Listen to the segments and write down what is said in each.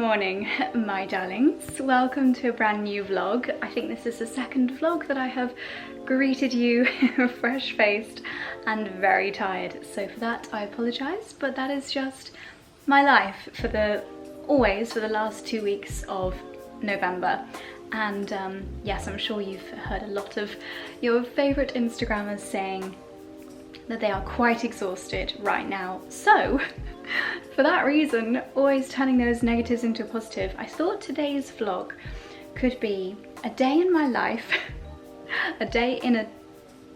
morning, my darlings. Welcome to a brand new vlog. I think this is the second vlog that I have greeted you fresh-faced and very tired. So for that, I apologise, but that is just my life for the last 2 weeks of November. And yes, I'm sure you've heard a lot of your favourite Instagrammers saying that they are quite exhausted right now. So for that reason, always turning those negatives into a positive, I thought today's vlog could be a day in my life, a day in a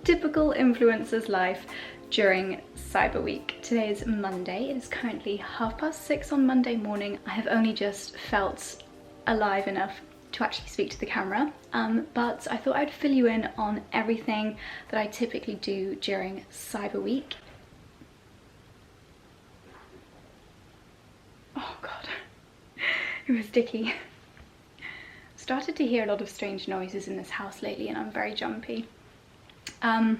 typical influencer's life during Cyber Week. Today is Monday. It is currently 6:30 on Monday morning. I have only just felt alive enough to actually speak to the camera, but I thought I'd fill you in on everything that I typically do during Cyber Week. Oh god, it was Dicky. Started to hear a lot of strange noises in this house lately and I'm very jumpy. What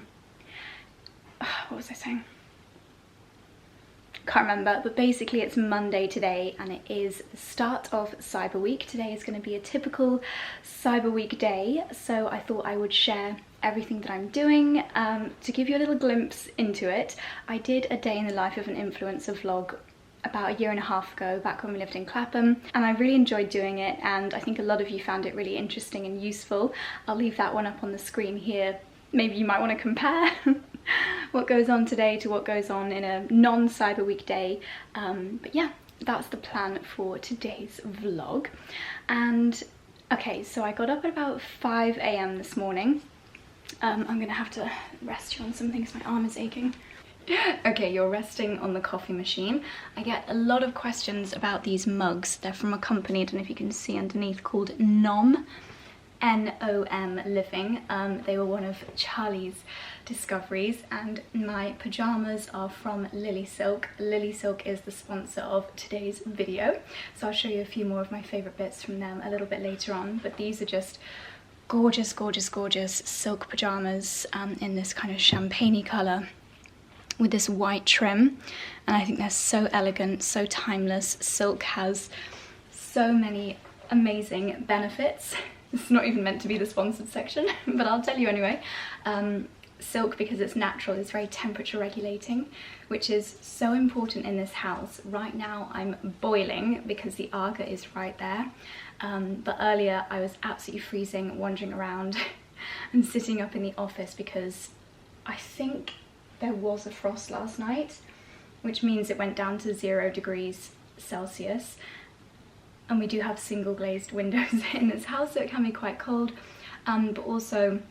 was I saying? Can't remember, but basically it's Monday today and it is the start of Cyber Week. Today is going to be a typical Cyber Week day, so I thought I would share everything that I'm doing to give you a little glimpse into it. I did a day in the life of an influencer vlog about a year and a half ago, back when we lived in Clapham, and I really enjoyed doing it, and I think a lot of you found it really interesting and useful. I'll leave that one up on the screen here. Maybe you might want to compare what goes on today to what goes on in a non-Cyber Week day. But yeah, that's the plan for today's vlog. And okay, so I got up at about 5 AM this morning. I'm gonna have to rest you on something because my arm is aching. Okay, you're resting on the coffee machine. I get a lot of questions about these mugs. They're from a company, I don't know if you can see underneath, called NOM. N-O-M Living. They were one of Charlie's discoveries, and my pajamas are from Lilysilk. Lilysilk is the sponsor of today's video, so I'll show you a few more of my favourite bits from them a little bit later on, but these are just gorgeous, gorgeous, gorgeous silk pajamas in this kind of champagne-y colour with this white trim, and I think they're so elegant, so timeless. Silk has so many amazing benefits. It's not even meant to be the sponsored section, but I'll tell you anyway. Silk, because it's natural, is very temperature regulating, which is so important in this house. Right now I'm boiling because the Aga is right there, but earlier I was absolutely freezing, wandering around and sitting up in the office because I think there was a frost last night, which means it went down to 0 degrees Celsius. And we do have single glazed windows in this house, so it can be quite cold, but also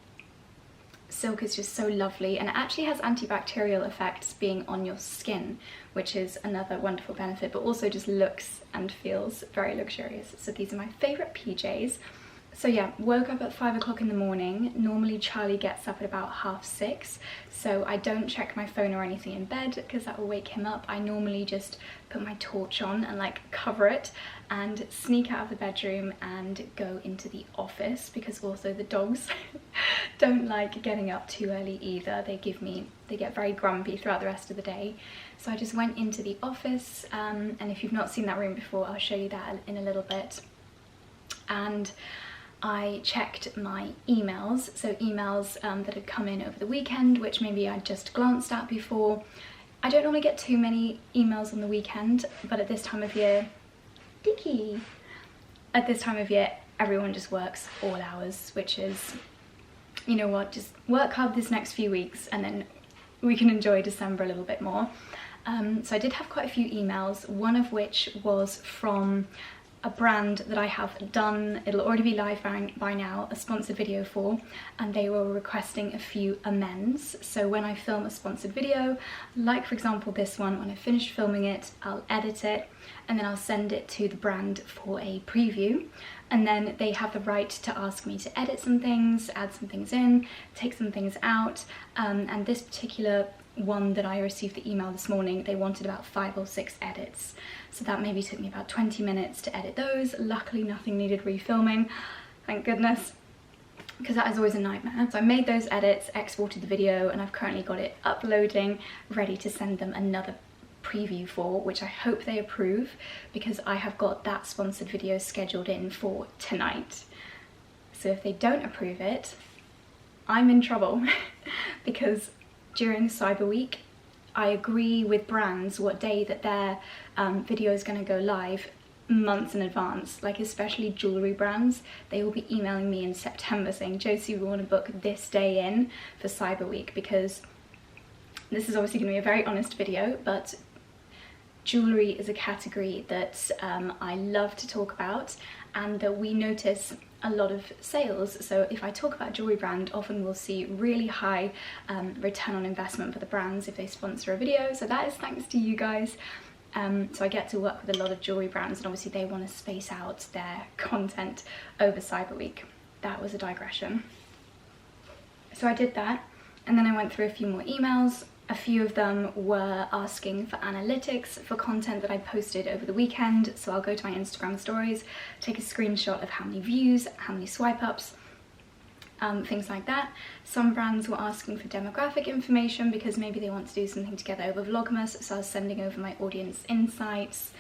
silk is just so lovely, and it actually has antibacterial effects being on your skin, which is another wonderful benefit, but also just looks and feels very luxurious. So these are my favourite PJs. So yeah, woke up at 5 o'clock in the morning. Normally Charlie gets up at about 6:30, so I don't check my phone or anything in bed because that will wake him up. I normally just put my torch on and like cover it and sneak out of the bedroom and go into the office, because also the dogs don't like getting up too early either. They get very grumpy throughout the rest of the day. So I just went into the office, and if you've not seen that room before, I'll show you that in a little bit. And I checked my emails, so emails that had come in over the weekend, which maybe I'd just glanced at before. I don't normally get too many emails on the weekend, but at this time of year, Dicky! At this time of year, everyone just works all hours, which is, you know what, just work hard this next few weeks and then we can enjoy December a little bit more. So I did have quite a few emails, one of which was from a brand that I have done, it'll already be live by now, a sponsored video for, and they were requesting a few amends. So when I film a sponsored video, like for example this one, when I finish filming it, I'll edit it and then I'll send it to the brand for a preview, and then they have the right to ask me to edit some things, add some things in, take some things out, and this particular one that I received the email this morning, they wanted about 5 or 6 edits, so that maybe took me about 20 minutes to edit those. Luckily nothing needed refilming, thank goodness, because that is always a nightmare. So I made those edits, exported the video, and I've currently got it uploading, ready to send them another preview for, which I hope they approve, because I have got that sponsored video scheduled in for tonight. So if they don't approve it, I'm in trouble because during Cyber Week, I agree with brands what day that their video is going to go live months in advance. Like especially jewellery brands, they will be emailing me in September saying, Josie, we want to book this day in for Cyber Week, because this is obviously going to be a very honest video, but jewellery is a category that I love to talk about, and that we notice a lot of sales. So if I talk about a jewellery brand, often we'll see really high return on investment for the brands if they sponsor a video. So that is thanks to you guys. So I get to work with a lot of jewellery brands, and obviously they want to space out their content over Cyber Week. That was a digression. So I did that, and then I went through a few more emails. A few of them were asking for analytics for content that I posted over the weekend. So I'll go to my Instagram stories, take a screenshot of how many views, how many swipe ups, things like that. Some brands were asking for demographic information because maybe they want to do something together over Vlogmas. So I was sending over my audience insights.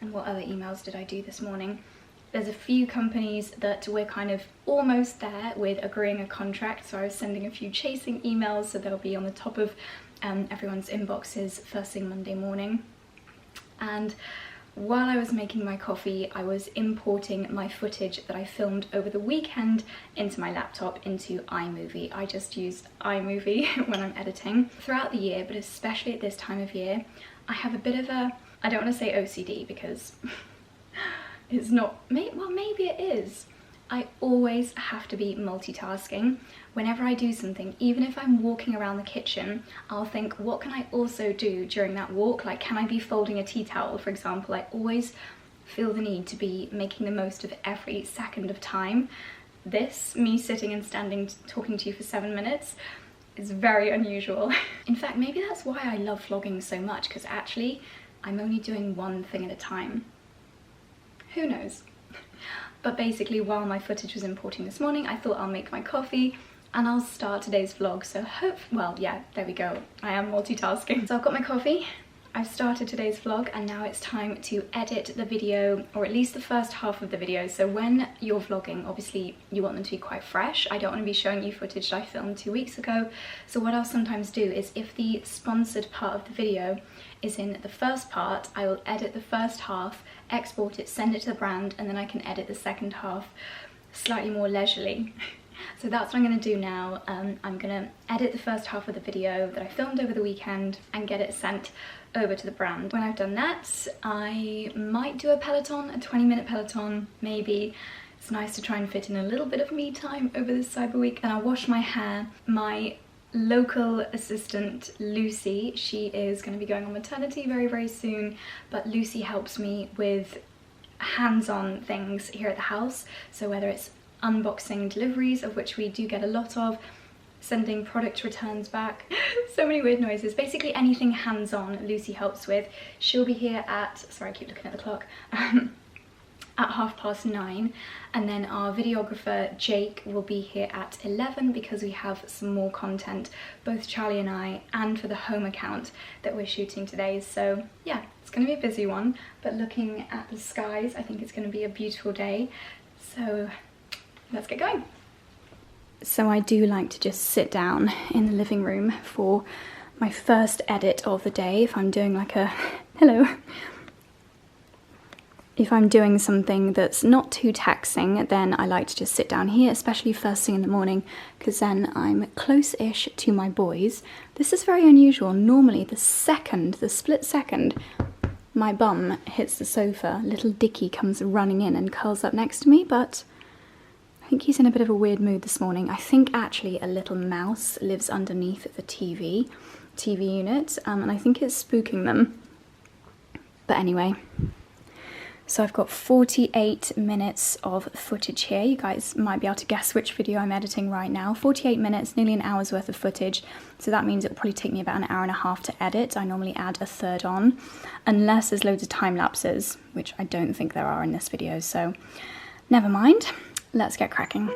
And what other emails did I do this morning? There's a few companies that we're kind of almost there with agreeing a contract. So I was sending a few chasing emails, so they'll be on the top of everyone's inboxes first thing Monday morning. And while I was making my coffee, I was importing my footage that I filmed over the weekend into my laptop into iMovie. I just use iMovie when I'm editing. Throughout the year, but especially at this time of year, I have a bit of a, I don't want to say OCD because it's not, well maybe it is. I always have to be multitasking. Whenever I do something, even if I'm walking around the kitchen, I'll think, what can I also do during that walk? Like, can I be folding a tea towel, for example? I always feel the need to be making the most of every second of time. This, me sitting and standing talking to you for 7 minutes, is very unusual. In fact, maybe that's why I love vlogging so much, because actually I'm only doing one thing at a time. Who knows? But basically, while my footage was importing this morning, I thought I'll make my coffee and I'll start today's vlog. So well, yeah, there we go. I am multitasking. So I've got my coffee, I've started today's vlog, and now it's time to edit the video, or at least the first half of the video. So when you're vlogging, obviously you want them to be quite fresh. I don't want to be showing you footage that I filmed 2 weeks ago. So what I'll sometimes do is, if the sponsored part of the video is in the first part, I will edit the first half, export it, send it to the brand, and then I can edit the second half slightly more leisurely. So that's what I'm going to do now. I'm going to edit the first half of the video that I filmed over the weekend and get it sent over to the brand. When I've done that, I might do a Peloton, a 20-minute Peloton, maybe. It's nice to try and fit in a little bit of me time over this Cyber Week. And I'll wash my hair. My local assistant, Lucy, she is going to be going on maternity very, very soon, but Lucy helps me with hands-on things here at the house. So whether it's unboxing deliveries, of which we do get a lot of, sending product returns back, so many weird noises, basically anything hands-on Lucy helps with. She'll be here at, sorry I keep looking at the clock, at 9:30, and then our videographer Jake will be here at 11 because we have some more content, both Charlie and I, and for the home account that we're shooting today. So yeah, it's going to be a busy one, but looking at the skies, I think it's going to be a beautiful day. So let's get going. So I do like to just sit down in the living room for my first edit of the day. If I'm doing like a, hello. If I'm doing something that's not too taxing, then I like to just sit down here, especially first thing in the morning, because then I'm close-ish to my boys. This is very unusual. Normally the split second my bum hits the sofa, little Dicky comes running in and curls up next to me, but I think he's in a bit of a weird mood this morning. I think actually a little mouse lives underneath the TV unit, and I think it's spooking them. But anyway, so I've got 48 minutes of footage here. You guys might be able to guess which video I'm editing right now. 48 minutes, nearly an hour's worth of footage. So that means it'll probably take me about an hour and a half to edit. I normally add a third on, unless there's loads of time lapses, which I don't think there are in this video. So never mind. Let's get cracking.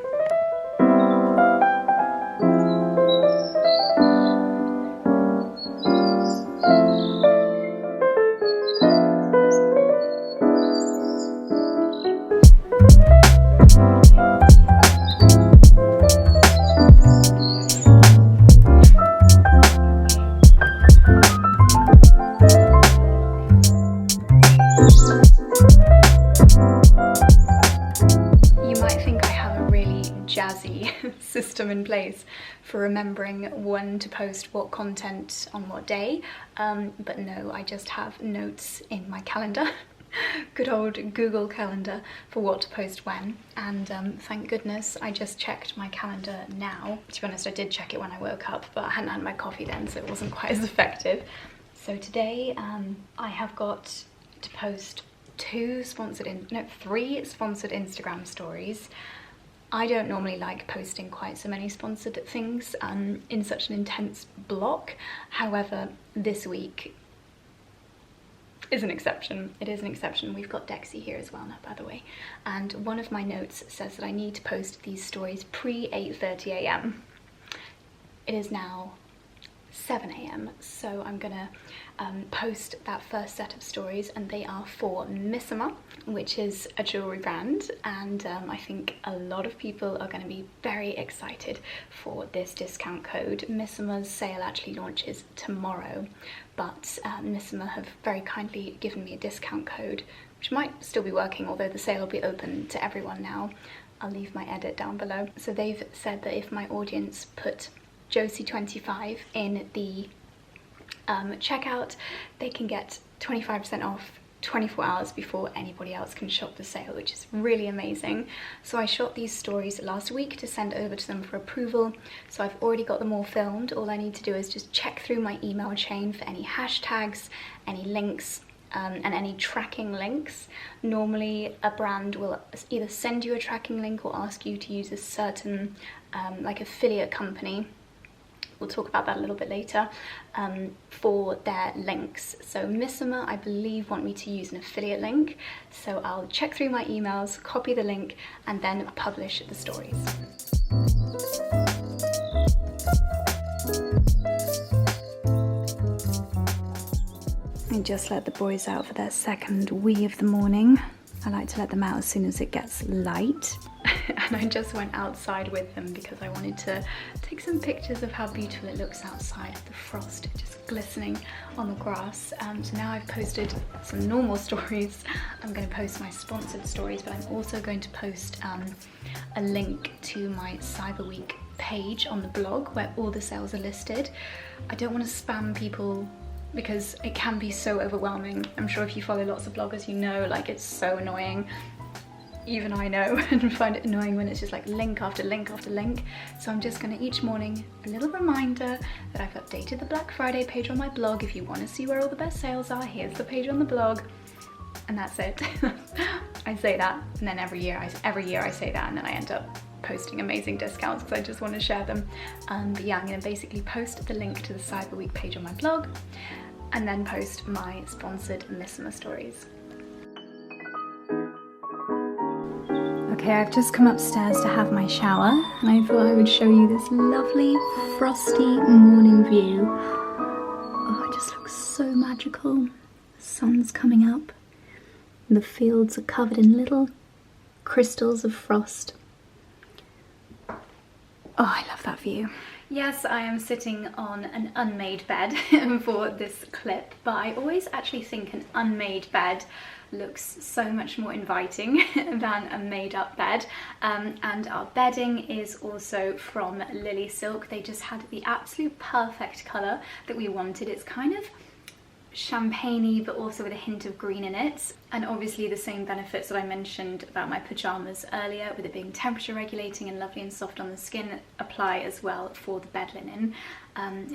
system in place for remembering when to post what content on what day, but no, I just have notes in my calendar. Good old Google Calendar for what to post when, and thank goodness I just checked my calendar now. To be honest, I did check it when I woke up, but I hadn't had my coffee then, so it wasn't quite as effective. So today I have got to post three sponsored Instagram stories. I don't normally like posting quite so many sponsored things in such an intense block. However, this week is an exception. It is an exception. We've got Dexy here as well now, by the way. And one of my notes says that I need to post these stories pre 8:30 a.m. It is now 7 a.m. so I'm gonna post that first set of stories, and they are for Missima, which is a jewelry brand, and I think a lot of people are going to be very excited for this discount code. Missima's sale actually launches tomorrow, but Missima have very kindly given me a discount code which might still be working, although the sale will be open to everyone now. I'll leave my edit down below. So they've said that if my audience put Josie25 in the checkout, they can get 25% off 24 hours before anybody else can shop the sale, which is really amazing. So I shot these stories last week to send over to them for approval, so I've already got them all filmed. All I need to do is just check through my email chain for any hashtags, any links, and any tracking links. Normally a brand will either send you a tracking link or ask you to use a certain like affiliate company. We'll talk about that a little bit later, for their links. So Missima, I believe, want me to use an affiliate link. So I'll check through my emails, copy the link, and then publish the stories. I just let the boys out for their second wee of the morning. I like to let them out as soon as it gets light. And I just went outside with them because I wanted to take some pictures of how beautiful it looks outside, the frost just glistening on the grass. So now I've posted some normal stories. I'm going to post my sponsored stories, but I'm also going to post a link to my Cyber Week page on the blog where all the sales are listed. I don't want to spam people because it can be so overwhelming. I'm sure if you follow lots of bloggers, you know, like, it's so annoying. Even I know and find it annoying when it's just like link after link after link. So I'm just gonna each morning, a little reminder that I've updated the Black Friday page on my blog. If you want to see where all the best sales are, here's the page on the blog. And that's it. I say that, and then every year I say that, and then I end up posting amazing discounts because I just want to share them. But yeah, I'm gonna basically post the link to the Cyber Week page on my blog, and then post my sponsored Missima stories. Okay, I've just come upstairs to have my shower, and I thought I would show you this lovely frosty morning view. Oh, it just looks so magical. The sun's coming up. The fields are covered in little crystals of frost. Oh, I love that view. Yes, I am sitting on an unmade bed for this clip, but I always actually think an unmade bed looks so much more inviting than a made-up bed. And our bedding is also from Lilysilk. They just had the absolute perfect colour that we wanted. It's kind of champagne-y, but also with a hint of green in it, and obviously the same benefits that I mentioned about my pyjamas earlier, with it being temperature regulating and lovely and soft on the skin, apply as well for the bed linen.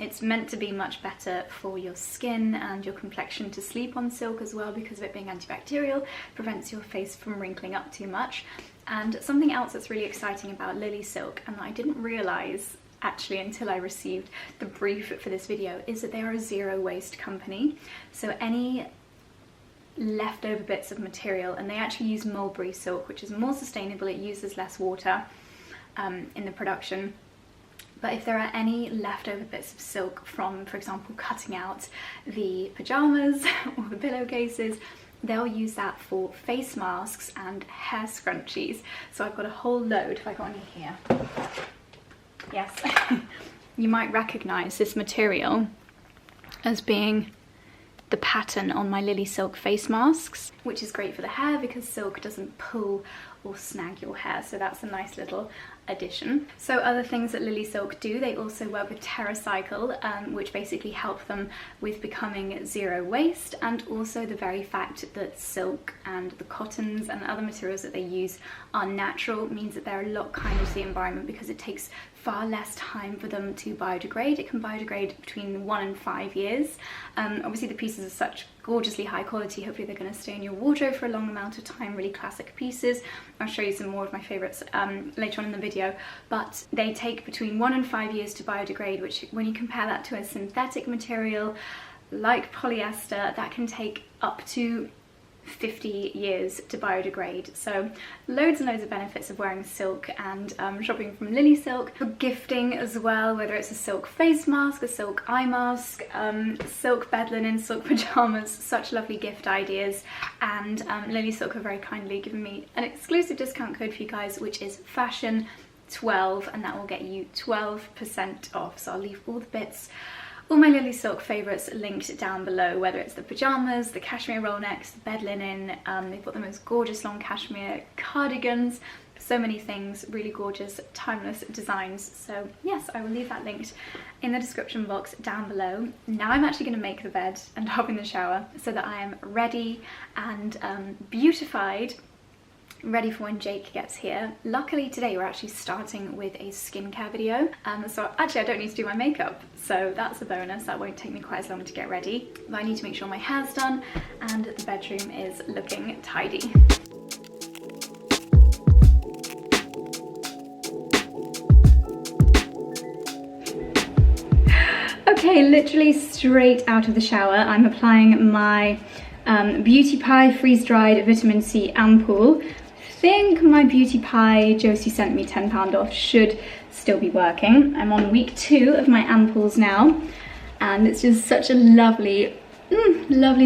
It's meant to be much better for your skin and your complexion to sleep on silk as well, because of it being antibacterial, prevents your face from wrinkling up too much. And something else that's really exciting about Lilysilk, and that I didn't realise actually until I received the brief for this video, is that they are a zero waste company. So any leftover bits of material, and they actually use mulberry silk, which is more sustainable, it uses less water in the production. But if there are any leftover bits of silk from, for example, cutting out the pyjamas or the pillowcases, they'll use that for face masks and hair scrunchies. So I've got a whole load. If I got any here. Yes, you might recognise this material as being the pattern on my Lilysilk face masks, which is great for the hair because silk doesn't pull or snag your hair. So that's a nice little edition. So other things that Lilysilk do, they also work with TerraCycle, which basically help them with becoming zero waste, and also the very fact that silk and the cottons and other materials that they use are natural means that they're a lot kinder to the environment, because it takes far less time for them to biodegrade. It can biodegrade between 1 and 5 years. Obviously the pieces are such gorgeously high quality, hopefully they're going to stay in your wardrobe for a long amount of time, really classic pieces. I'll show you some more of my favourites later on in the video, but they take between 1 and 5 years to biodegrade, which when you compare that to a synthetic material like polyester, that can take up to 50 years to biodegrade. So loads and loads of benefits of wearing silk and shopping from Lilysilk. For gifting as well, whether it's a silk face mask, a silk eye mask, silk bed linen, silk pajamas, such lovely gift ideas. And Lilysilk have very kindly given me an exclusive discount code for you guys, which is fashion12, and that will get you 12% off. So I'll leave all the bits, all my Lilysilk favourites linked down below, whether it's the pyjamas, the cashmere roll necks, the bed linen. They've got the most gorgeous long cashmere cardigans, so many things, really gorgeous, timeless designs. So yes, I will leave that linked in the description box down below. Now I'm actually going to make the bed and hop in the shower so that I am ready and beautified, ready for when Jake gets here. Luckily today we're actually starting with a skincare video, so actually I don't need to do my makeup, so that's a bonus. That won't take me quite as long to get ready, but I need to make sure my hair's done and the bedroom is looking tidy. Okay, literally straight out of the shower, I'm applying my Beauty Pie freeze-dried vitamin C ampoule. I think my Beauty Pie Josie sent me £10 off should still be working. I'm on week 2 of my ampoules now, and it's just such a lovely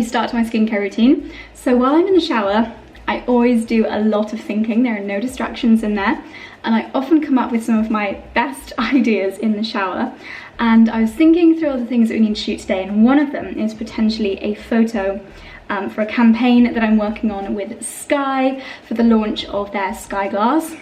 start to my skincare routine. So while I'm in the shower, I always do a lot of thinking. There are no distractions in there, and I often come up with some of my best ideas in the shower. And I was thinking through all the things that we need to shoot today, and one of them is potentially a photo for a campaign that I'm working on with Sky for the launch of their Sky Glass.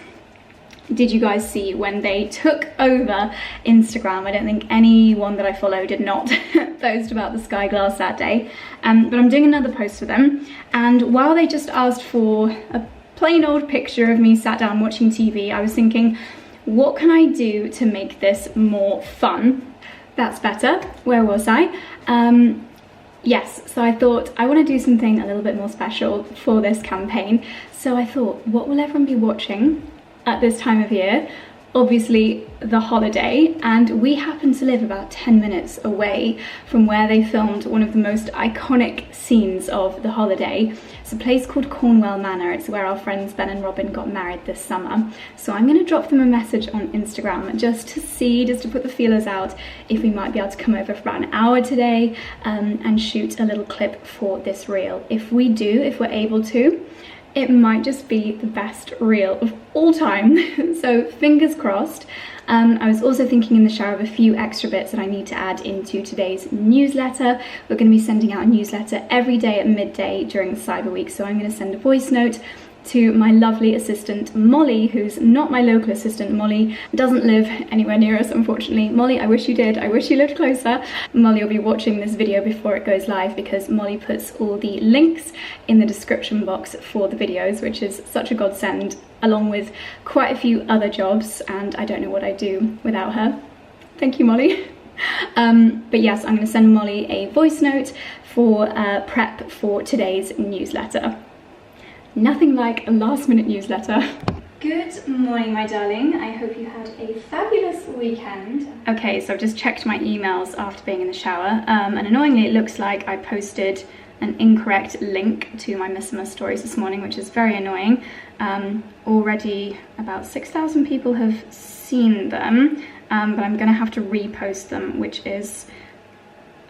Did you guys see when they took over Instagram? I don't think anyone that I follow did not post about the Sky Glass that day. But I'm doing another post for them, and while they just asked for a plain old picture of me sat down watching TV, I was thinking, what can I do to make this more fun? That's better. Where was I? Yes, so I thought I want to do something a little bit more special for this campaign. So I thought, what will everyone be watching at this time of year? Obviously the holiday, and we happen to live about 10 minutes away from where they filmed one of the most iconic scenes of the holiday. It's a place called Cornwall Manor. It's where our friends Ben and Robin got married this summer. So I'm going to drop them a message on Instagram just to put the feelers out if we might be able to come over for about an hour today and shoot a little clip for this reel. If we're able to, it might just be the best reel of all time. So fingers crossed. I was also thinking in the shower of a few extra bits that I need to add into today's newsletter. We're going to be sending out a newsletter every day at midday during the Cyber Week. So I'm going to send a voice note to my lovely assistant Molly, who's not my local assistant. Molly doesn't live anywhere near us, unfortunately. Molly, I wish you did. I wish you lived closer. Molly will be watching this video before it goes live, because Molly puts all the links in the description box for the videos, which is such a godsend, along with quite a few other jobs, and I don't know what I'd do without her. Thank you, Molly. But yes, I'm going to send Molly a voice note for prep for today's newsletter. Nothing like a last-minute newsletter. Good morning, my darling. I hope you had a fabulous weekend. Okay, so I've just checked my emails after being in the shower, and annoyingly it looks like I posted an incorrect link to my Midsummer stories this morning, which is very annoying. Already about 6,000 people have seen them, but I'm gonna have to repost them, which is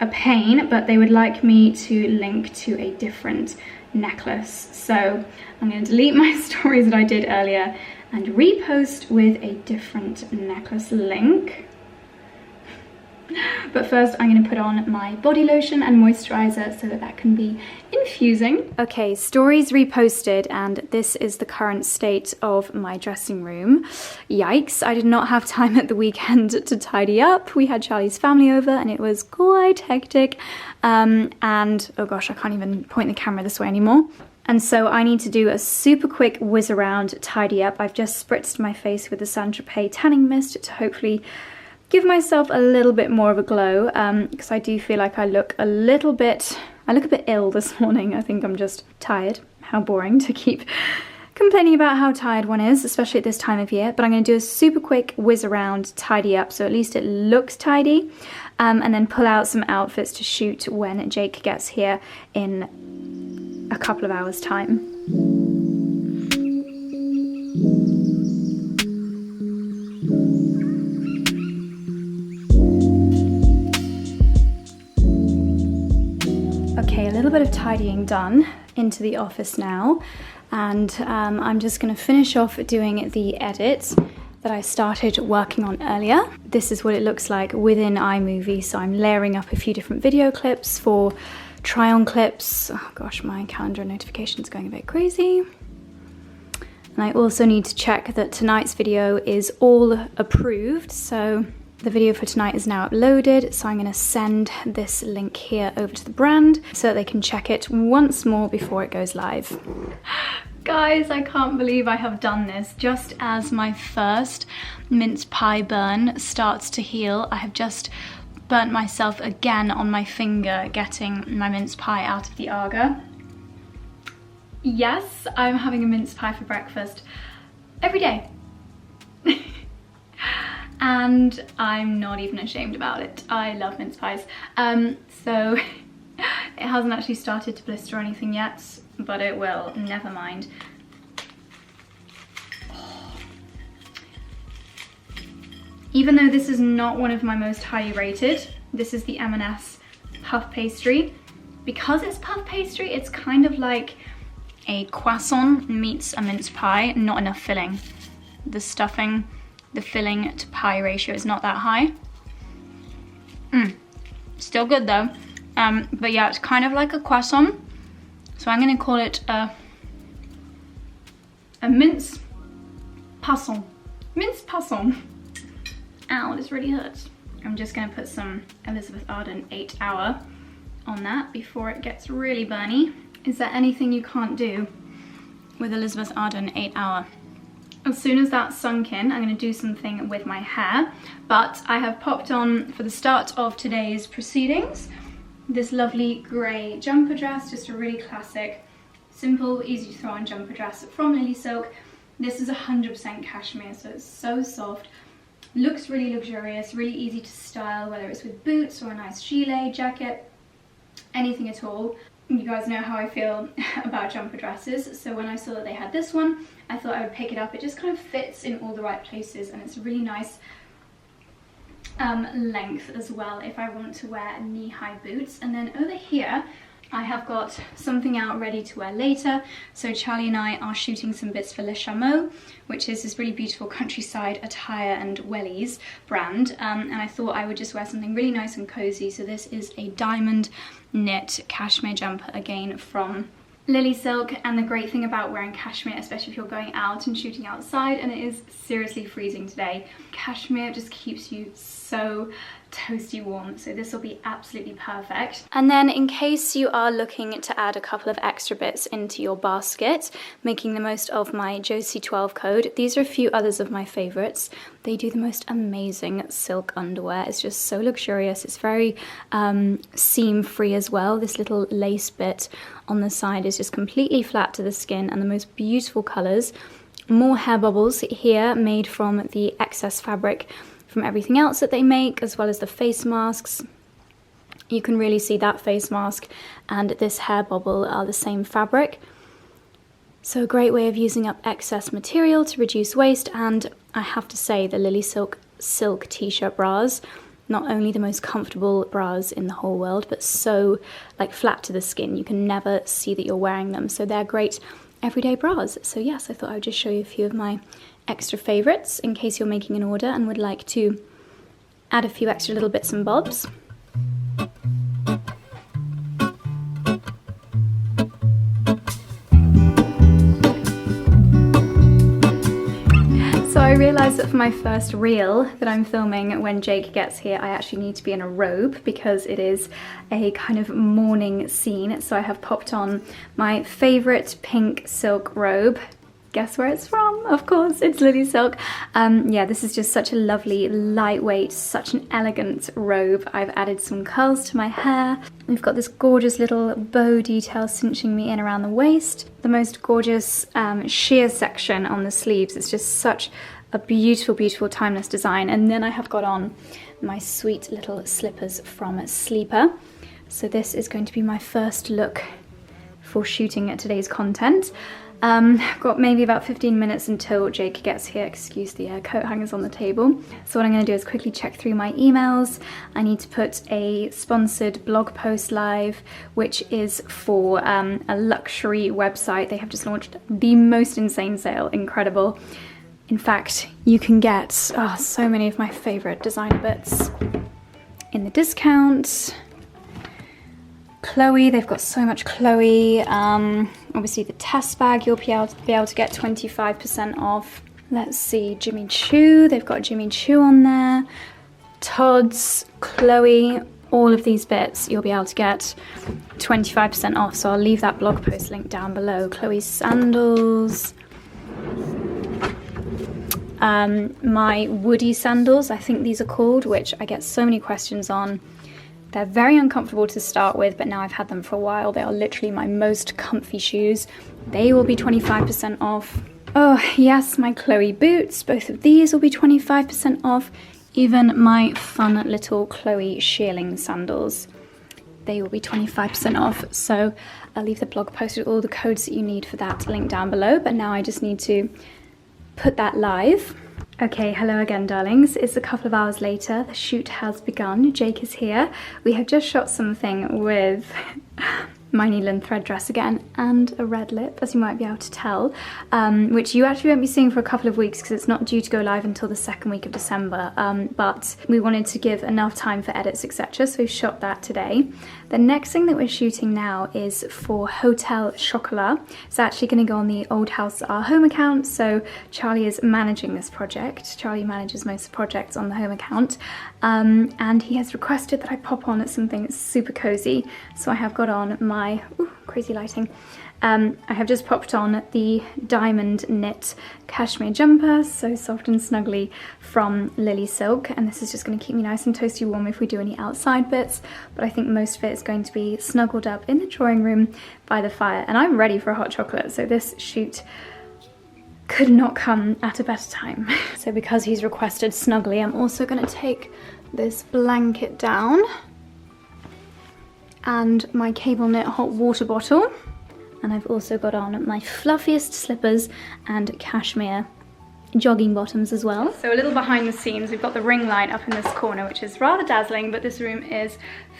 a pain, but they would like me to link to a different necklace. So I'm going to delete my stories that I did earlier and repost with a different necklace link. But first I'm going to put on my body lotion and moisturizer so that that can be infusing. Okay, stories reposted, and this is the current state of my dressing room. Yikes, I did not have time at the weekend to tidy up. We had Charlie's family over and it was quite hectic. And oh gosh, I can't even point the camera this way anymore. And so I need to do a super quick whiz around tidy up. I've just spritzed my face with the Saint-Tropez tanning mist to hopefully give myself a little bit more of a glow, because I do feel like I look a bit ill this morning. I think I'm just tired. How boring to keep complaining about how tired one is, especially at this time of year. But I'm going to do a super quick whiz around tidy up so at least it looks tidy, and then pull out some outfits to shoot when Jake gets here in a couple of hours' time. Okay, a little bit of tidying done into the office now, and I'm just going to finish off doing the edits that I started working on earlier. This is what it looks like within iMovie, so I'm layering up a few different video clips for try-on clips. Oh gosh, my calendar notification's going a bit crazy. And I also need to check that tonight's video is all approved, so the video for tonight is now uploaded, so I'm going to send this link here over to the brand so that they can check it once more before it goes live. Guys, I can't believe I have done this. Just as my first mince pie burn starts to heal, I have just burnt myself again on my finger getting my mince pie out of the Aga. Yes, I'm having a mince pie for breakfast every day. And I'm not even ashamed about it. I love mince pies. So it hasn't actually started to blister or anything yet, but it will, never mind. Even though this is not one of my most highly rated, this is the M&S puff pastry. Because it's puff pastry, it's kind of like a croissant meets a mince pie, not enough filling. The stuffing, the filling to pie ratio is not that high. Still good though. But yeah, it's kind of like a croissant. So I'm gonna call it a mince poisson. Mince poisson. Ow, this really hurts. I'm just gonna put some Elizabeth Arden 8 Hour on that before it gets really burny. Is there anything you can't do with Elizabeth Arden 8 Hour? As soon as that's sunk in, I'm going to do something with my hair, but I have popped on, for the start of today's proceedings, this lovely grey jumper dress, just a really classic, simple, easy to throw on jumper dress from Lilysilk. This is 100% cashmere, so it's so soft, looks really luxurious, really easy to style, whether it's with boots or a nice gilet, jacket, anything at all. You guys know how I feel about jumper dresses, so when I saw that they had this one, I thought I would pick it up. It just kind of fits in all the right places, and it's a really nice length as well if I want to wear knee-high boots. And then over here I have got something out ready to wear later. So Charlie and I are shooting some bits for Le Chameau, which is this really beautiful countryside attire and wellies brand, and I thought I would just wear something really nice and cozy. So this is a diamond knit cashmere jumper, again from Lilysilk. And the great thing about wearing cashmere, especially if you're going out and shooting outside, and it is seriously freezing today, cashmere just keeps you so toasty warm, so this will be absolutely perfect. And then in case you are looking to add a couple of extra bits into your basket, making the most of my Josie12 code, these are a few others of my favorites. They do the most amazing silk underwear. It's just so luxurious. It's very seam free as well. This little lace bit on the side is just completely flat to the skin, and the most beautiful colors. More hair bubbles here, made from the excess fabric from everything else that they make, as well as the face masks. You can really see that face mask and this hair bubble are the same fabric. So a great way of using up excess material to reduce waste. And I have to say, the Lilysilk silk t-shirt bras, not only the most comfortable bras in the whole world, but so like flat to the skin, you can never see that you're wearing them. So they're great everyday bras. So yes, I thought I would just show you a few of my extra favorites in case you're making an order and would like to add a few extra little bits and bobs. So I realised that for my first reel that I'm filming when Jake gets here, I actually need to be in a robe because it is a kind of morning scene. So I have popped on my favourite pink silk robe. Guess where it's from? Of course, it's Lilysilk. Yeah, this is just such a lovely, lightweight, such an elegant robe. I've added some curls to my hair. We've got this gorgeous little bow detail cinching me in around the waist. The most gorgeous sheer section on the sleeves. It's just such a beautiful, beautiful timeless design. And then I have got on my sweet little slippers from Sleeper. So this is going to be my first look for shooting today's content. I've got maybe about 15 minutes until Jake gets here. Excuse the coat hangers on the table. So what I'm going to do is quickly check through my emails. I need to put a sponsored blog post live, which is for a luxury website. They have just launched the most insane sale. Incredible. In fact, you can get so many of my favourite designer bits in the discount. Chloe, they've got so much Chloe. Obviously the test bag, you'll be able to get 25% off. Let's see, Jimmy Choo, they've got Jimmy Choo on there. Todd's, Chloe, all of these bits you'll be able to get 25% off. So I'll leave that blog post link down below. Chloe's sandals. My Woody sandals, I think these are called, which I get so many questions on. They're very uncomfortable to start with, but now I've had them for a while. They are literally my most comfy shoes. They will be 25% off. Oh yes, my Chloe boots. Both of these will be 25% off. Even my fun little Chloe shearling sandals. They will be 25% off. So I'll leave the blog post with all the codes that you need for that link down below. But now I just need to put that live. Okay, hello again, darlings. It's a couple of hours later. The shoot has begun. Jake is here. We have just shot something with my needle and thread dress again and a red lip, as you might be able to tell, which you actually won't be seeing for a couple of weeks because it's not due to go live until the second week of December, but we wanted to give enough time for edits, etc, so we shot that today. The next thing that we're shooting now is for Hotel Chocolat. It's actually going to go on the Old House Our Home account, so Charlie is managing this project. Charlie manages most of the projects on the home account, and he has requested that I pop on something super cozy, so I have got on my crazy lighting. I have just popped on the diamond knit cashmere jumper, so soft and snuggly, from Lilysilk, and this is just going to keep me nice and toasty warm if we do any outside bits, but I think most of it is going to be snuggled up in the drawing room by the fire, and I'm ready for a hot chocolate, so this shoot could not come at a better time. So because he's requested snuggly, I'm also going to take this blanket down and my cable knit hot water bottle, and I've also got on my fluffiest slippers and cashmere jogging bottoms as well. So a little behind the scenes, we've got the ring light up in this corner, which is rather dazzling, but this room is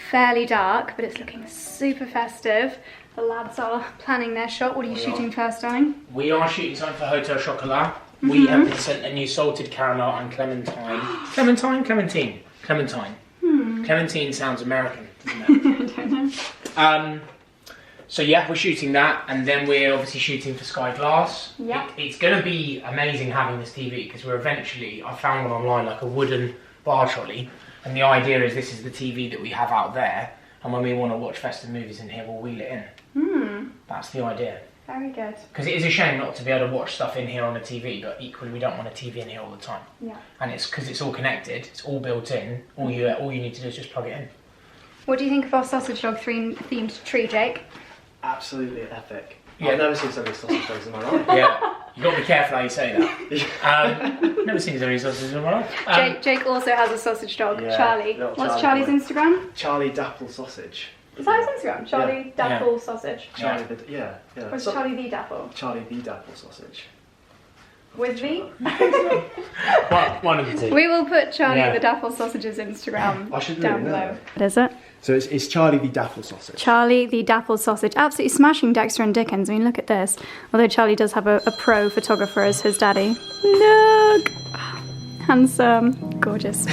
fairly dark, but it's looking super festive. The lads are planning their shot. What are you shooting first, darling? We are shooting something for Hotel Chocolat. We have been sent a new salted caramel and clementine. Clementine. Clementine sounds American, doesn't it? I don't know. So yeah, we're shooting that, and then we're obviously shooting for Sky Glass. Yeah. It's going to be amazing having this TV, because we're eventually, I found one online, like a wooden bar trolley, and the idea is this is the TV that we have out there, and when we want to watch festive movies in here, we'll wheel it in. That's the idea. Very good. Because it is a shame not to be able to watch stuff in here on a TV, but equally we don't want a TV in here all the time. Yeah. And it's because it's all connected, it's all built in, all you need to do is just plug it in. What do you think of our sausage dog themed tree, Jake? Absolutely epic. Yeah. I've never seen so many sausage dogs in my life. Yeah, you got to be careful how you say that. Never seen so many sausages in my life. Jake also has a sausage dog, Yeah, Charlie. little What's Charlie Charlie's boy. Instagram? Charlie Dapple Sausage. Is that his Instagram? Charlie Dapple Sausage. Charlie yeah. Or is Charlie the Dapple? Charlie the Dapple Sausage. With V? One of the two. We will put Charlie the Dapple Sausage's Instagram I should down really know. below. What is it? So it's Charlie the Dapple Sausage. Charlie the Dapple Sausage. Absolutely smashing Dexter and Dickens. I mean, look at this. Although Charlie does have a pro photographer as his daddy. Look! Handsome. Gorgeous.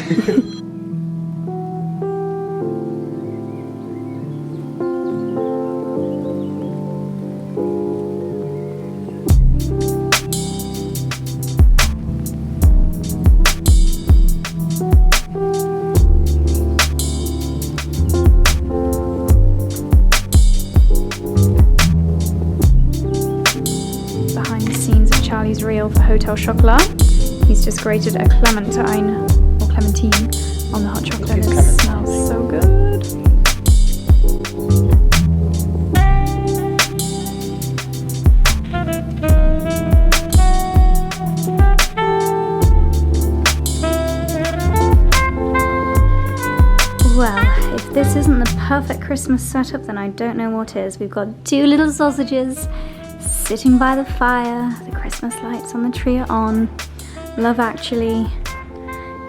reel for Hotel Chocolat. He's just grated a clementine or clementine on the hot chocolate and it smells so good. Well, if this isn't the perfect Christmas setup, then I don't know what is. We've got 2 little sausages sitting by the fire. The Christmas lights on the tree are on. Love Actually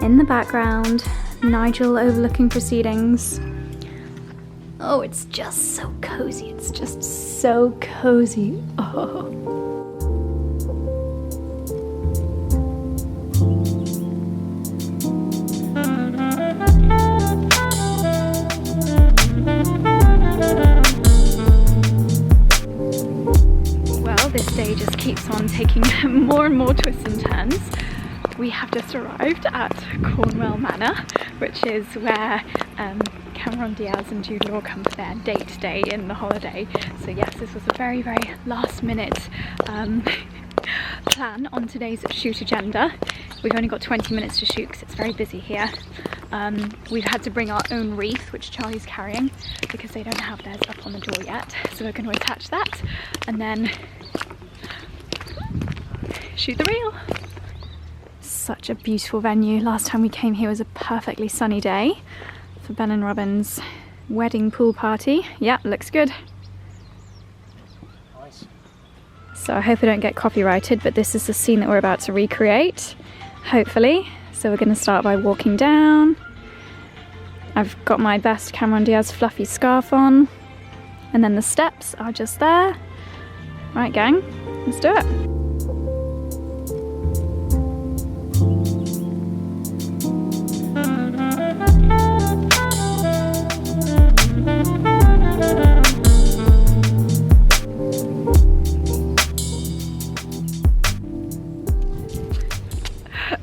in the background. Nigel overlooking proceedings. Oh, it's just so cozy. It's just so cozy. Oh. This day just keeps on taking more and more twists and turns. We have just arrived at Cornwall Manor, which is where Cameron Diaz and Jude Law come for their date day in the holiday. So yes, this was a very, very last minute plan on today's shoot agenda. We've only got 20 minutes to shoot because it's very busy here. We've had to bring our own wreath, which Charlie's carrying, because they don't have theirs up on the door yet. So we're going to attach that and then shoot the reel. Such a beautiful venue. Last time we came here was a perfectly sunny day for Ben and Robin's wedding pool party. Yeah, looks good. Nice. So I hope I don't get copyrighted, but this is the scene that we're about to recreate, hopefully. So we're going to start by walking down. I've got my best Cameron Diaz fluffy scarf on, and then the steps are just there. Right, gang, let's do it.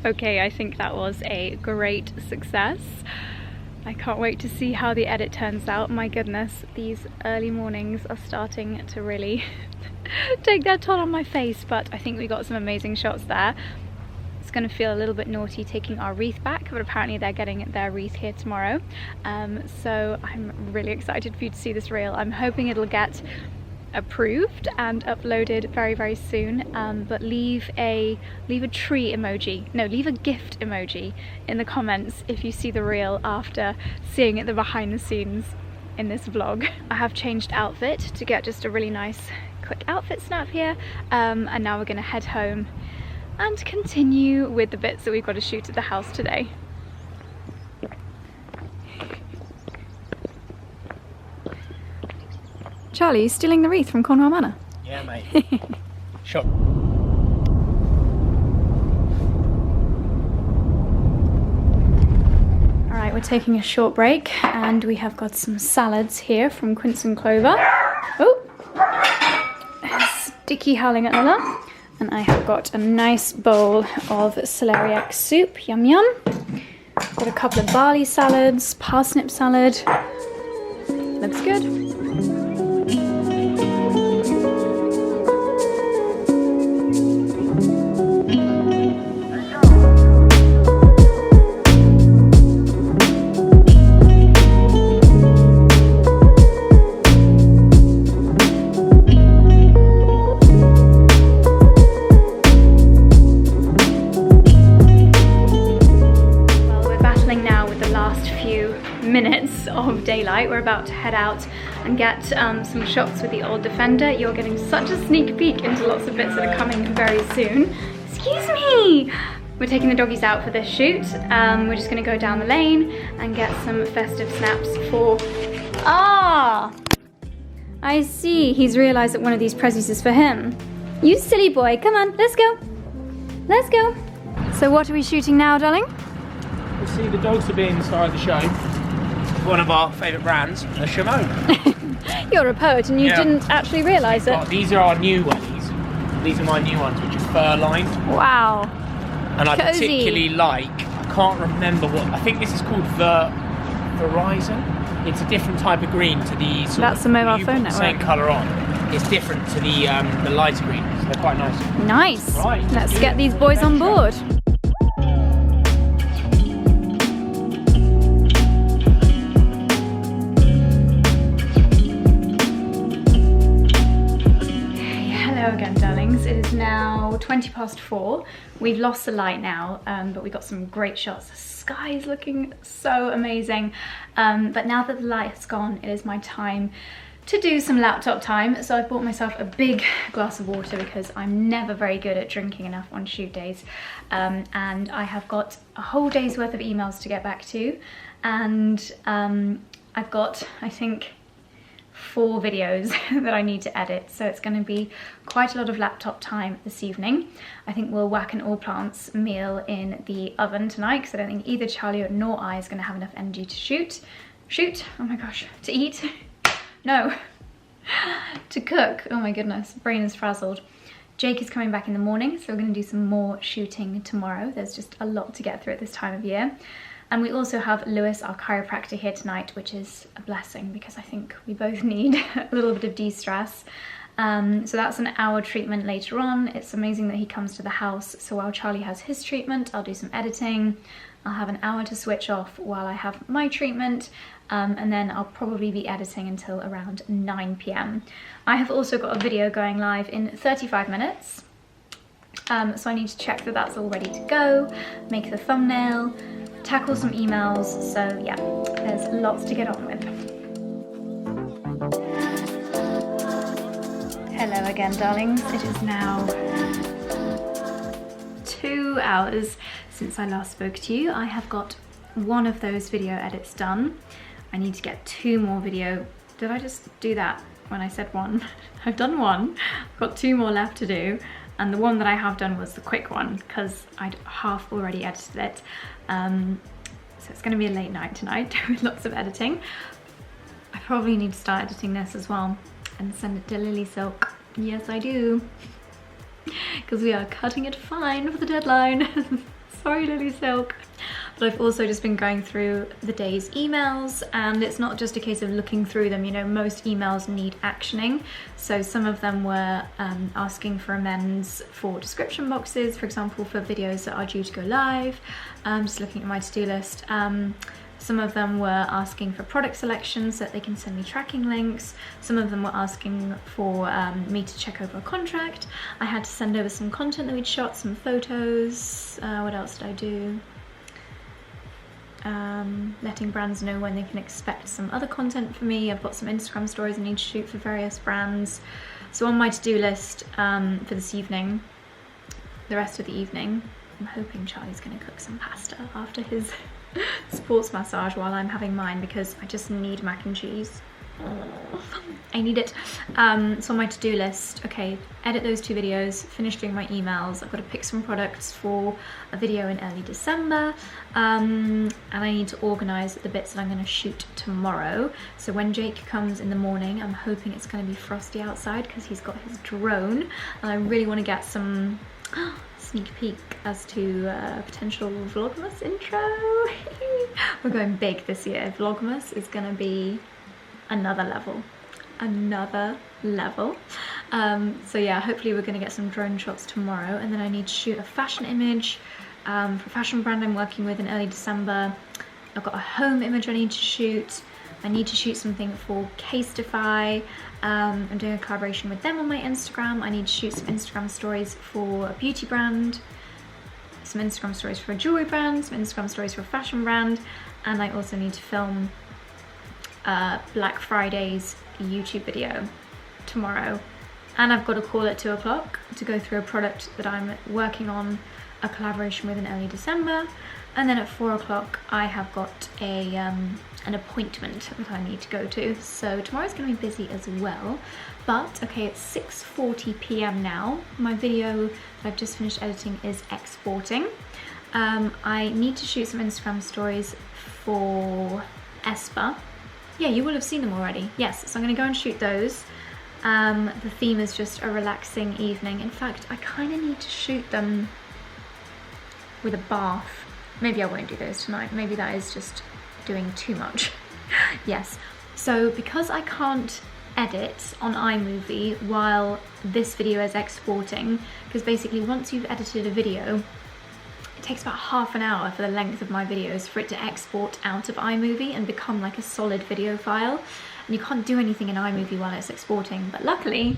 Okay, I think that was a great success. I can't wait to see how the edit turns out. My goodness, these early mornings are starting to really take their toll on my face, but I think we got some amazing shots there. It's going to feel a little bit naughty taking our wreath back, but apparently they're getting their wreath here tomorrow. So I'm really excited for you to see this reel. I'm hoping it'll get approved and uploaded very, very soon, but leave a tree emoji, no, leave a gift emoji in the comments if you see the reel after seeing the behind the scenes in this vlog. I have changed outfit to get just a really nice quick outfit snap here, and now we're gonna head home and continue with the bits that we've got to shoot at the house today. Charlie, you stealing the wreath from Cornwall Manor? Yeah, mate. Sure. Alright, we're taking a short break and we have got some salads here from Quince and Clover. Oh! Sticky howling at Lila. And I have got a nice bowl of celeriac soup. Yum yum. Got a couple of barley salads, parsnip salad. Looks good. Minutes of daylight. We're about to head out and get some shots with the old Defender. You're getting such a sneak peek into lots of bits that are coming very soon. Excuse me! We're taking the doggies out for this shoot. We're just gonna go down the lane and get some festive snaps for... Ah! I see, he's realized that one of these prezzies is for him. You silly boy, come on, let's go. Let's go. So what are we shooting now, darling? You see, the dogs are being started the show. One of our favourite brands, the Shimon. You're a poet and you didn't actually realise it. Oh, these are our new wellies. These are my new ones, which are fur lined. Wow. And I Cozy. particularly like, I can't remember what, I think this is called Verizon. It's a different type of green to the sort That's the mobile you've phone got the network. same colour on. it's different to the lighter green, so they're quite nice. Nice. Right, Let's get these boys on board. Hello again, darlings. It is now 4:20. We've lost the light now, but we got some great shots. The sky is looking so amazing. But now that the light has gone, it is my time to do some laptop time. So I've bought myself a big glass of water because I'm never very good at drinking enough on shoot days. And I have got a whole day's worth of emails to get back to. And I've got, I think, 4 videos that I need to edit, so it's going to be quite a lot of laptop time this evening. I think we'll whack an all plants meal in the oven tonight because I don't think either Charlie nor I is going to have enough energy to shoot, oh my gosh, to eat, no, to cook, oh my goodness, brain is frazzled. Jake is coming back in the morning, so we're going to do some more shooting tomorrow. There's just a lot to get through at this time of year. And we also have Lewis, our chiropractor, here tonight, which is a blessing because I think we both need a little bit of de-stress. So that's an hour treatment later on. It's amazing that he comes to the house. So while Charlie has his treatment, I'll do some editing. I'll have an hour to switch off while I have my treatment. And then I'll probably be editing until around 9 p.m. I have also got a video going live in 35 minutes. So I need to check that that's all ready to go, make the thumbnail, tackle some emails, so yeah, there's lots to get on with. Hello again, darlings. It is now 2 hours since I last spoke to you. I have got one of those video edits done. I need to get 2 more video. Did I just do that when I said 1? I've done 1. I've got 2 more left to do. And the one that I have done was the quick one because I'd half already edited it. So it's going to be a late night tonight with lots of editing. I probably need to start editing this as well and send it to Lilysilk. Yes, I do. Because we are cutting it fine for the deadline. Sorry, Lilysilk. But I've also just been going through the day's emails, and it's not just a case of looking through them. You know, most emails need actioning. So some of them were asking for amends for description boxes, for example, for videos that are due to go live. Just looking at my to-do list. Some of them were asking for product selections so that they can send me tracking links. Some of them were asking for me to check over a contract. I had to send over some content that we'd shot, some photos. What else did I do? Letting brands know when they can expect some other content from me. I've got some Instagram stories I need to shoot for various brands. So on my to-do list for this evening, the rest of the evening, I'm hoping Charlie's going to cook some pasta after his sports massage while I'm having mine because I just need mac and cheese. I need it. So on my to-do list, okay, edit those 2 videos, finish doing my emails. I've got to pick some products for a video in early December, and I need to organise the bits that I'm going to shoot tomorrow. So when Jake comes in the morning, I'm hoping it's going to be frosty outside because he's got his drone, and I really want to get some sneak peek as to potential Vlogmas intro. We're going big this year. Vlogmas is going to be another level. So yeah, hopefully we're going to get some drone shots tomorrow, and then I need to shoot a fashion image for a fashion brand I'm working with in early December. I've got a home image I need to shoot. I need to shoot something for Casetify. I'm doing a collaboration with them on my Instagram. I need to shoot some Instagram stories for a beauty brand, some Instagram stories for a jewelry brand, some Instagram stories for a fashion brand, and I also need to film Black Friday's YouTube video tomorrow. And I've got a call at 2 o'clock to go through a product that I'm working on a collaboration with in early December. And then at 4 o'clock I have got a an appointment that I need to go to. So tomorrow's going to be busy as well. But okay, it's 6:40 p.m. now. My video that I've just finished editing is exporting. I need to shoot some Instagram stories for Espa. Yeah, you will have seen them already. Yes, so I'm going to go and shoot those. The theme is just a relaxing evening. In fact, I kind of need to shoot them with a bath. Maybe I won't do those tonight. Maybe that is just doing too much. Yes, so because I can't edit on iMovie while this video is exporting, because basically once you've edited a video, it takes about half an hour for the length of my videos for it to export out of iMovie and become like a solid video file. And you can't do anything in iMovie while it's exporting, but luckily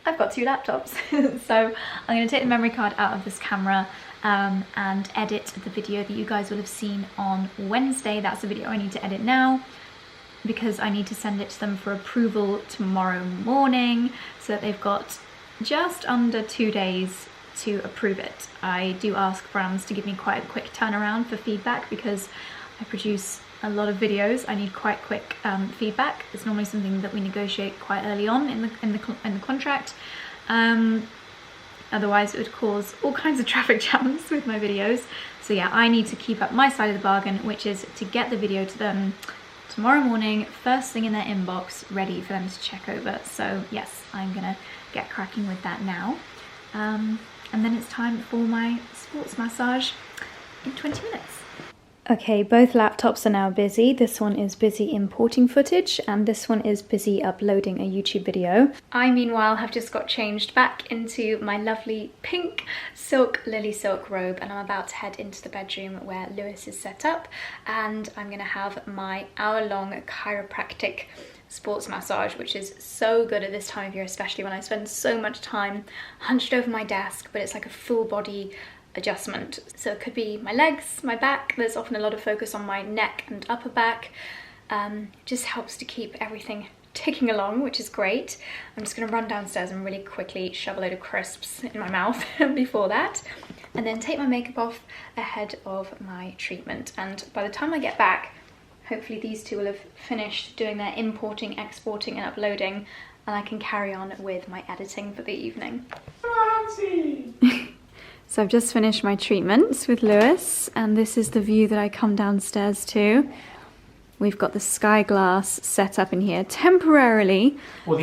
I've got 2 laptops. So I'm going to take the memory card out of this camera and edit the video that you guys will have seen on Wednesday. That's the video I need to edit now, because I need to send it to them for approval tomorrow morning, so that they've got just under 2 days to approve it. I do ask brands to give me quite a quick turnaround for feedback, because I produce a lot of videos. I need quite quick feedback. It's normally something that we negotiate quite early on in the contract. Otherwise it would cause all kinds of traffic jams with my videos. So yeah, I need to keep up my side of the bargain, which is to get the video to them tomorrow morning, first thing in their inbox, ready for them to check over. So yes, I'm gonna get cracking with that now. And then it's time for my sports massage in 20 minutes. Okay, both laptops are now busy. This one is busy importing footage and this one is busy uploading a YouTube video. I, meanwhile, have just got changed back into my lovely pink silk Lilysilk robe, and I'm about to head into the bedroom where Lewis is set up, and I'm gonna have my hour-long chiropractic sports massage, which is so good at this time of year, especially when I spend so much time hunched over my desk, but it's like a full body adjustment. So it could be my legs, my back. There's often a lot of focus on my neck and upper back. Just helps to keep everything ticking along, which is great. I'm just going to run downstairs and really quickly shove a load of crisps in my mouth before that, and then take my makeup off ahead of my treatment. And by the time I get back, hopefully these two will have finished doing their importing, exporting and uploading, and I can carry on with my editing for the evening. So I've just finished my treatments with Lewis, and this is the view that I come downstairs to. We've got the sky glass set up in here temporarily for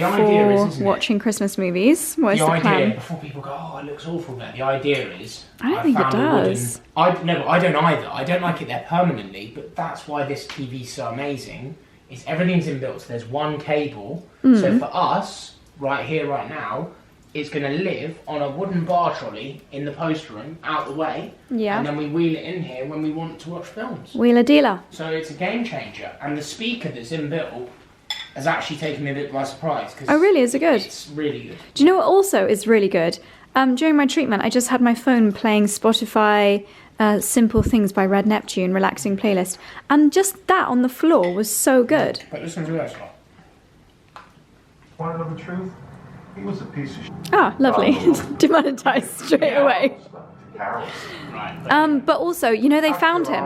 watching Christmas movies. What's the plan? Before people go, oh, it looks awful there. The idea is, I don't think it does. I don't either. I don't like it there permanently, but that's why this TV's so amazing. Is everything's inbuilt. So there's one cable. So for us, right here, right now, it's going to live on a wooden bar trolley in the post room, out the way, and then we wheel it in here when we want to watch films. Wheeler dealer. So it's a game changer, and the speaker that's inbuilt has actually taken me a bit by surprise. Oh really, is it good? It's really good. Do you know what also is really good? During my treatment, I just had my phone playing Spotify Simple Things by Red Neptune, relaxing playlist, and just that on the floor was so good. But listen to this one. Want to know the truth? He was a piece of shit. Ah, lovely. Demonetized straight away. Right. But also, you know, they found him.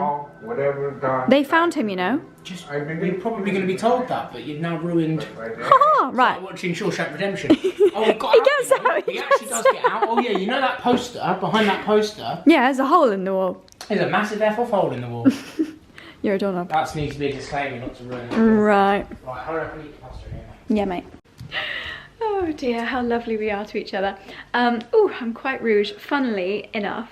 They found him, you know. You're probably going to be told that, but you've now ruined. Haha, right. Watching Shawshank Redemption. Oh, he got He out. gets out. He actually does get out. Oh yeah, you know that poster behind that poster? Yeah, there's a hole in the wall. There's a massive F-off hole in the wall. You're a doorknob. That needs to be a disclaimer not to ruin it. Right. Right, hurry up and eat the pasta here. Yeah, mate. Oh dear, how lovely we are to each other. Oh, I'm quite rouge. Funnily enough,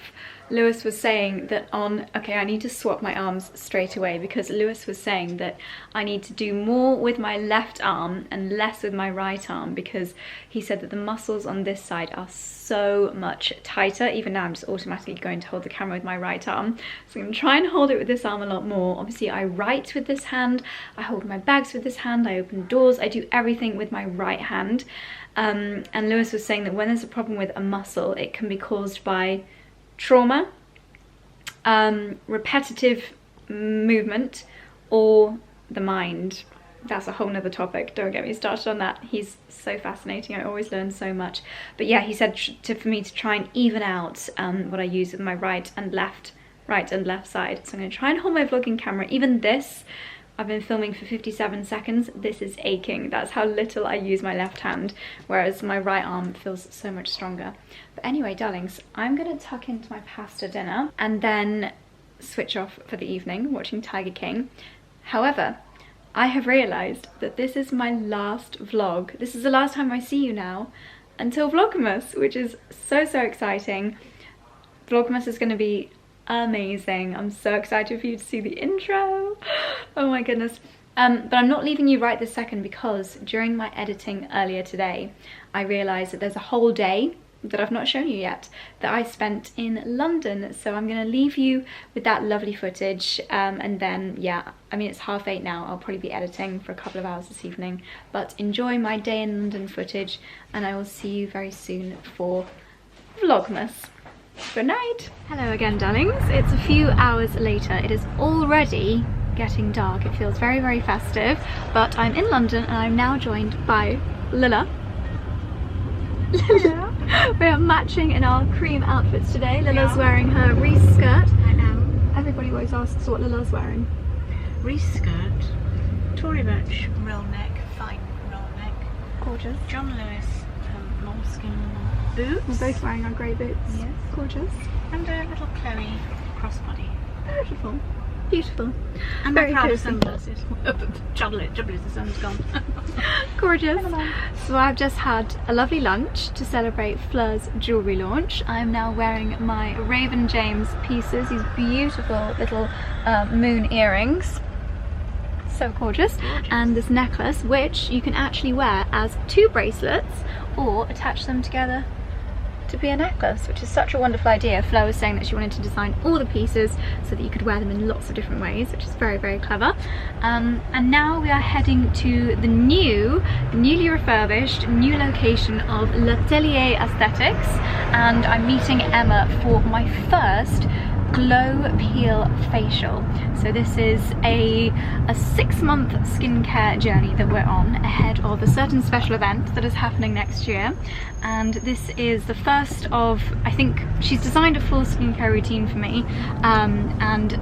Lewis was saying that okay, I need to swap my arms straight away, because Lewis was saying that I need to do more with my left arm and less with my right arm, because he said that the muscles on this side are so much tighter. Even now I'm just automatically going to hold the camera with my right arm. So I'm going to try and hold it with this arm a lot more. Obviously I write with this hand, I hold my bags with this hand, I open doors, I do everything with my right hand. And Lewis was saying that when there's a problem with a muscle, it can be caused by trauma, repetitive movement, or the mind. That's a whole nother topic, don't get me started on that. He's so fascinating, I always learn so much. But yeah, he said for me to try and even out what I use with my right and left side. So I'm going to try and hold my vlogging camera. Even this, I've been filming for 57 seconds, this is aching. That's how little I use my left hand, whereas my right arm feels so much stronger. But anyway, darlings, I'm gonna tuck into my pasta dinner and then switch off for the evening, watching Tiger King. However, I have realised that this is my last vlog. This is the last time I see you now until Vlogmas, which is so, so exciting. Vlogmas is gonna be amazing. I'm so excited for you to see the intro. Oh my goodness. But I'm not leaving you right this second, because during my editing earlier today, I realised that there's a whole day that I've not shown you yet that I spent in London. So I'm going to leave you with that lovely footage, and then, yeah, I mean, it's 8:30 now. I'll probably be editing for a couple of hours this evening, but enjoy my day in London footage, and I will see you very soon for Vlogmas. Good night. Hello again, darlings. It's a few hours later. It is already getting dark. It feels very, very festive, but I'm in London and I'm now joined by Lila. We are matching in our cream outfits today. Lila's wearing her Reese skirt. I am. Everybody always asks what Lila's wearing. Reese skirt, Tory Burch roll neck, fine roll neck. Gorgeous. John Lewis moleskin boots. We're both wearing our grey boots. Yes. Gorgeous. And a little Chloe crossbody. Beautiful. Beautiful. And Very my Prada cozy. sunglasses. Trouble is the sun's gone. Gorgeous. So I've just had a lovely lunch to celebrate Fleur's jewellery launch. I'm now wearing my Raven James pieces, these beautiful little moon earrings. So gorgeous. And this necklace, which you can actually wear as 2 bracelets or attach them together to be a necklace, which is such a wonderful idea. Fleur was saying that she wanted to design all the pieces so that you could wear them in lots of different ways, which is very, very clever. And now we are heading to the newly refurbished new location of L'Atelier Aesthetics, and I'm meeting Emma for my first glow peel facial. So this is a 6-month skincare journey that we're on ahead of a certain special event that is happening next year, and this is the first of, I think she's designed a full skincare routine for me, and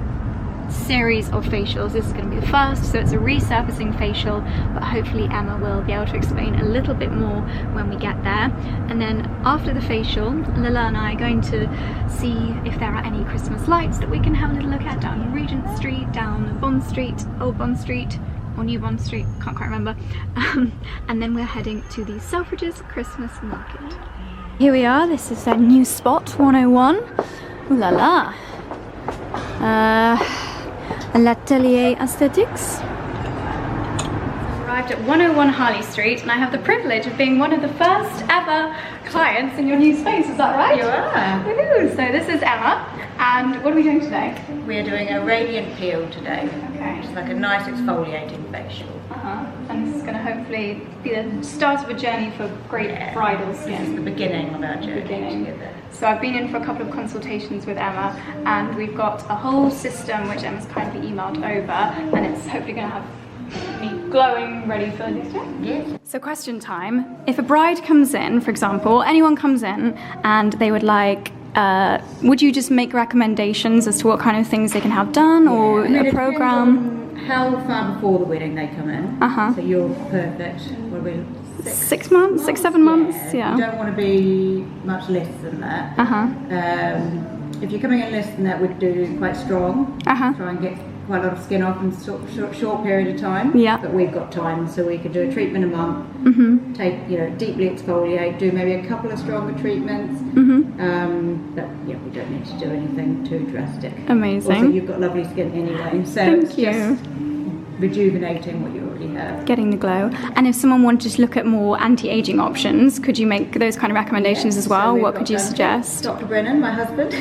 series of facials. This is going to be the first, so it's a resurfacing facial, but hopefully Emma will be able to explain a little bit more when we get there. And then after the facial, Lila and I are going to see if there are any Christmas lights that we can have a little look at down Regent Street, down Bond Street, Old Bond Street, or New Bond Street, can't quite remember. And then we're heading to the Selfridges Christmas Market. Here we are. This is their new spot, 101. Ooh la la. L'Atelier Aesthetics. Arrived at 101 Harley Street, and I have the privilege of being one of the first ever clients in your new space, is that right? You are. Woohoo! So this is Emma, and what are we doing today? We're doing a radiant peel today. Okay. Which is like a nice exfoliating facial. And this is going to hopefully be the start of a journey for great bridal This is skin. the beginning of our journey together. So I've been in for a couple of consultations with Emma, and we've got a whole system which Emma's kindly emailed over, and it's hopefully going to have me glowing, ready for this day. Yes. So question time. If a bride comes in, for example, anyone comes in and they would like, would you just make recommendations as to what kind of things they can have done, or I mean, a it program? depends on how far before the wedding they come in. So you're perfect. What are we? 6 months, 6, 7 months, yeah. You don't want to be much less than that. If you're coming in less than that, we'd do quite strong. Try and get quite a lot of skin off in a short period of time. Yeah. But we've got time, so we could do a treatment a month. Take, deeply exfoliate, do maybe a couple of stronger treatments. But yeah, we don't need to do anything too drastic. Amazing. Also, you've got lovely skin anyway, so it's just rejuvenating what you already have. Getting the glow. And if someone wanted to look at more anti-aging options, could you make those kind of recommendations as well? So What could you suggest? Dr. Brennan, my husband.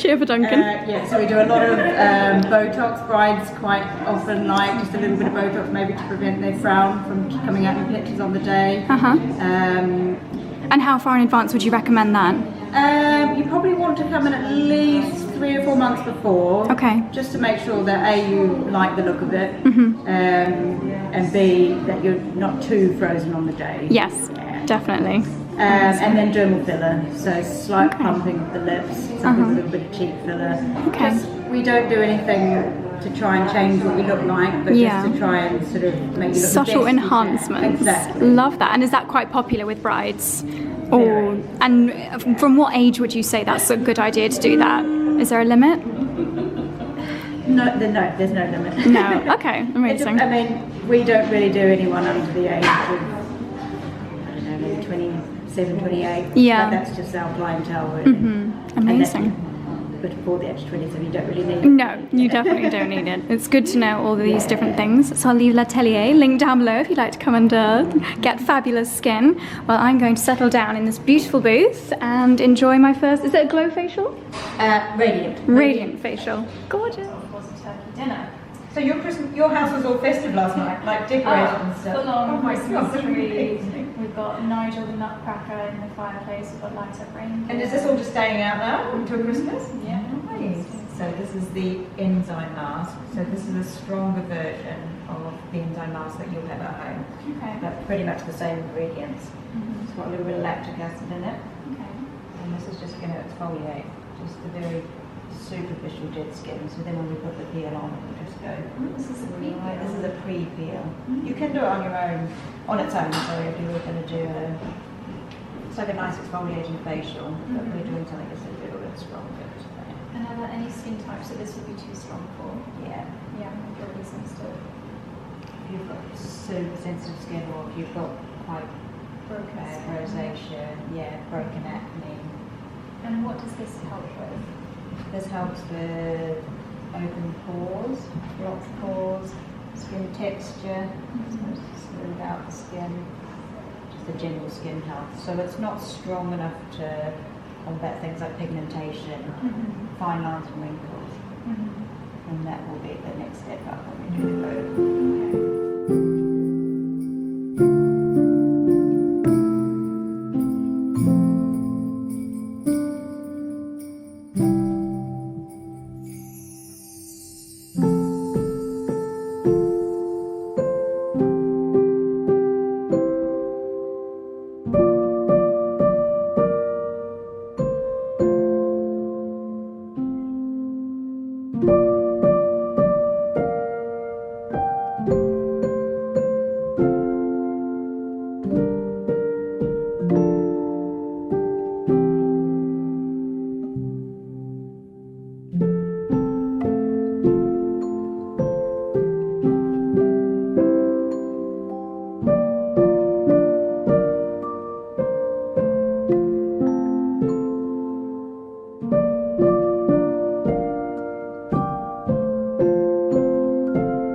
Cheer for Duncan. Yeah, so we do a lot of Botox. Brides quite often like just a little bit of Botox, maybe to prevent their frown from coming out in pictures on the day. And how far in advance would you recommend that? You probably want to come in at least 3 or 4 months before. Okay. Just to make sure that A, you like the look of it, and B, that you're not too frozen on the day. Yes, definitely. And then dermal filler, so slight pumping of the lips, something with a little bit of cheek filler. Okay. Just, we don't do anything to try and change what we look like, but just to try and sort of make you look subtle the best enhancements. Exactly. Love that. And is that quite popular with brides? Or, and from what age would you say that's a good idea to do that? Is there a limit? No, there's no limit. No. Okay. Amazing. I mean, we don't really do anyone under the age of, I don't know, maybe 27, 28. Yeah. But that's just our clientele, really. Amazing. before the age of 20, so you don't really need it. No, you definitely don't need it. It's good to know all of these different things. So I'll leave L'Atelier, link down below if you'd like to come and get fabulous skin. Well, I'm going to settle down in this beautiful booth and enjoy my first, is it a glow facial? Radiant. Radiant facial. Gorgeous. Was a turkey dinner. So your house was all festive last night, like decorated and stuff. Full on Christmas God, tree. We've got Nigel the Nutcracker in the fireplace. We've got light up reindeer. And is this all just staying out now until Christmas? Yeah. Nice. So this is the enzyme mask. So this is a stronger version of the enzyme mask that you'll have at home. Okay. But pretty much the same ingredients. It's got a little bit of lactic acid in it. Okay. And this is just going to exfoliate just the very superficial dead skin. So then when we put the peel on, it will just go. This is a pre-peel. This is a pre-peel. You can do it on your own, on its own. Sorry, if you were going to do it's like a nice exfoliating facial, but we're doing something that's a little bit stronger today. And are there any skin types that this would be too strong for? Yeah. Yeah, I'm really sensitive. If you've got super sensitive skin, or if you've got quite Broken bad skin. rosacea, yeah, broken acne. And what does this help with? This helps with open pores, blocked pores, skin texture, supposed to smooth out the skin, just the general skin health. So it's not strong enough to combat things like pigmentation, fine lines and wrinkles. And that will be the next step up when we do the glow.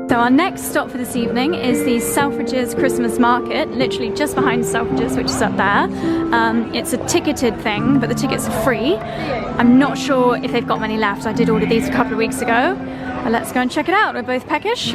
So our next stop for this evening is the Selfridges Christmas Market, literally just behind Selfridges, which is up there. It's a ticketed thing, but the tickets are free. I'm not sure if they've got many left. I did order these a couple of weeks ago. But let's go and check it out. We're both peckish.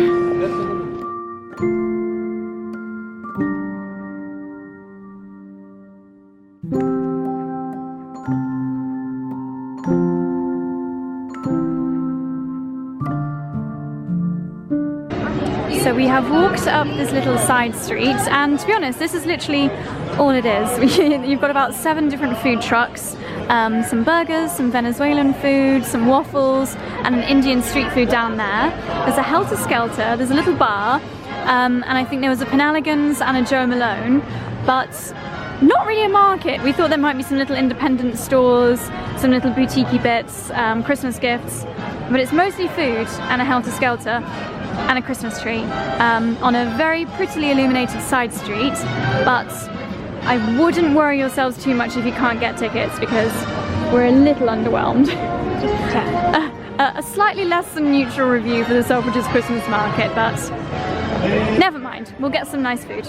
So we have walked up this little side street, and to be honest, this is literally all it is. You've got about 7 different food trucks, some burgers, some Venezuelan food, some waffles, and an Indian street food down there. There's a Helter Skelter, there's a little bar, and I think there was a Penalligans and a Joe Malone, but not really a market. We thought there might be some little independent stores, some little boutique-y bits, Christmas gifts, but it's mostly food and a Helter Skelter and a Christmas tree on a very prettily illuminated side street. But I wouldn't worry yourselves too much if you can't get tickets, because we're a little underwhelmed. A slightly less than neutral review for the Selfridges Christmas Market, but never mind, we'll get some nice food.